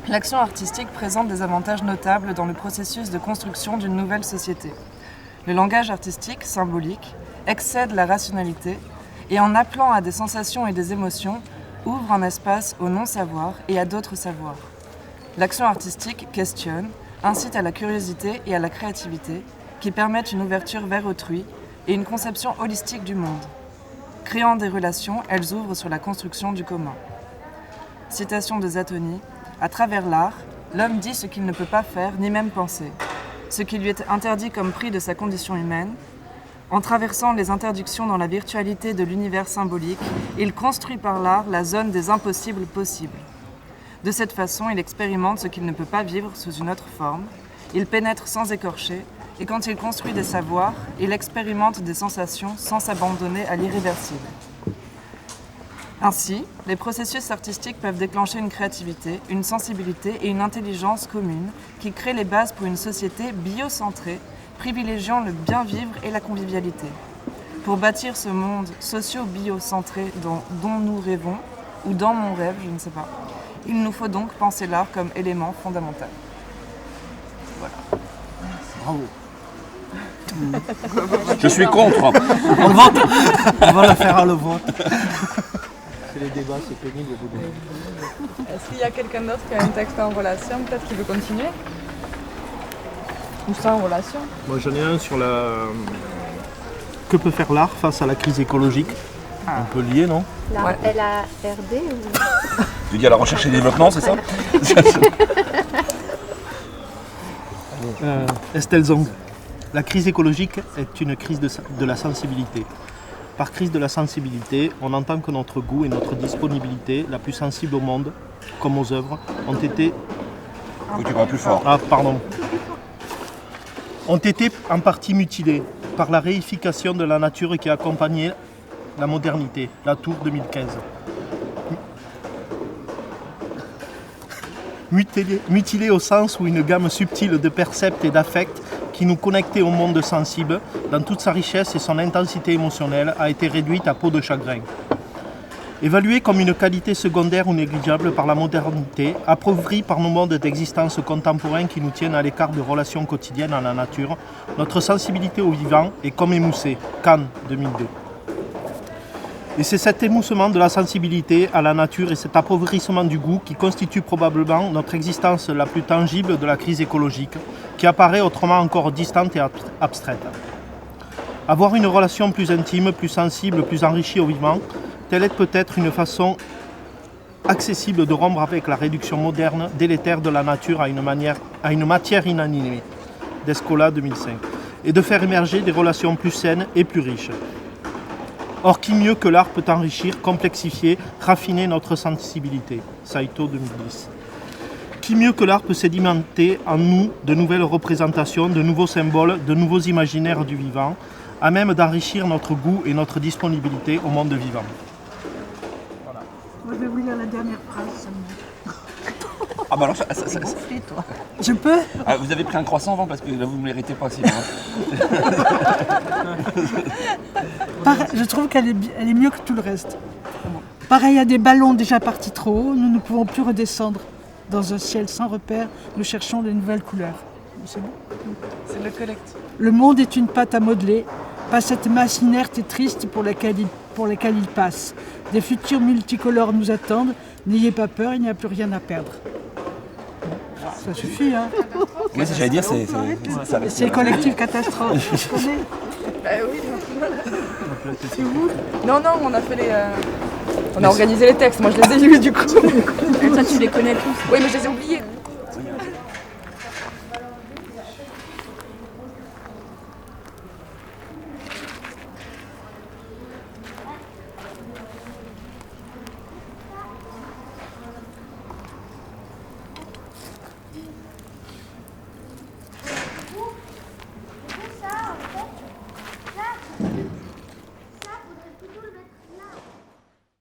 L'action artistique présente des avantages notables dans le processus de construction d'une nouvelle société. Le langage artistique, symbolique, excède la rationalité et en appelant à des sensations et des émotions, ouvre un espace au non-savoir et à d'autres savoirs. L'action artistique questionne, incite à la curiosité et à la créativité, qui permettent une ouverture vers autrui et une conception holistique du monde. Créant des relations, elles ouvrent sur la construction du commun. Citation de Zatoni. À travers l'art, l'homme dit ce qu'il ne peut pas faire ni même penser, ce qui lui est interdit comme prix de sa condition humaine. En traversant les interdictions dans la virtualité de l'univers symbolique, il construit par l'art la zone des impossibles possibles. De cette façon, il expérimente ce qu'il ne peut pas vivre sous une autre forme, il pénètre sans écorcher, et quand il construit des savoirs, il expérimente des sensations sans s'abandonner à l'irréversible. Ainsi, les processus artistiques peuvent déclencher une créativité, une sensibilité et une intelligence commune qui créent les bases pour une société biocentrée, privilégiant le bien vivre et la convivialité. Pour bâtir ce monde socio-biocentré dont nous rêvons, ou dans mon rêve, je ne sais pas, il nous faut donc penser l'art comme élément fondamental. Voilà. Bravo. Je suis contre. On vote. On va le faire à le vote. C'est les débats, c'est pénible au bout de. Est-ce qu'il y a quelqu'un d'autre qui a un texte en relation, peut-être qui veut continuer? Ou sans relation? Moi j'en ai un sur la. Que peut faire l'art face à la crise écologique? Un peu lié, non? La LARD ou... Tu dis à la recherche et développement, c'est ça? Estelle Zong. La crise écologique est une crise de la sensibilité. Par crise de la sensibilité, on entend que notre goût et notre disponibilité, la plus sensible au monde, comme aux œuvres, ont été... Oui, tu parles plus fort. Ah, pardon. Ont été en partie mutilées par la réification de la nature qui a accompagné la modernité, la Tour 2015. Mutilées au sens où une gamme subtile de percepts et d'affects qui nous connectait au monde sensible, dans toute sa richesse et son intensité émotionnelle, a été réduite à peau de chagrin. Évaluée comme une qualité secondaire ou négligeable par la modernité, appauvrie par nos modes d'existence contemporains qui nous tiennent à l'écart de relations quotidiennes à la nature, notre sensibilité au vivant est comme émoussée. Cannes 2002. Et c'est cet émoussement de la sensibilité à la nature et cet appauvrissement du goût qui constitue probablement notre existence la plus tangible de la crise écologique, qui apparaît autrement encore distante et abstraite. Avoir une relation plus intime, plus sensible, plus enrichie au vivant, telle est peut-être une façon accessible de rompre avec la réduction moderne, délétère de la nature à une matière inanimée, d'Escola 2005, et de faire émerger des relations plus saines et plus riches. Or, qui mieux que l'art peut enrichir, complexifier, raffiner notre sensibilité? Saito 2010. Qui mieux que l'art peut sédimenter en nous de nouvelles représentations, de nouveaux symboles, de nouveaux imaginaires du vivant, à même d'enrichir notre goût et notre disponibilité au monde vivant. Moi, je vais vous lire la dernière phrase. Ah bah alors ça. Gonflé, toi. Je peux? Ah, vous avez pris un croissant avant parce que là vous ne méritez pas si bien. Je trouve qu'elle est mieux que tout le reste. Pareil à des ballons déjà partis trop haut, nous ne pouvons plus redescendre. Dans un ciel sans repère, nous cherchons de nouvelles couleurs. C'est bon? C'est le collectif. Le monde est une pâte à modeler, pas cette masse inerte et triste pour laquelle il passe. Des futurs multicolores nous attendent, n'ayez pas peur, il n'y a plus rien à perdre. Ça suffit, hein? Oui, j'allais dire, C'est le collectif catastrophe. Tu connais? Oui. C'est vous? Non, on a fait on a organisé les textes, moi je les ai lus du coup. Toi, tu les connais tous. Oui, mais je les ai oubliés.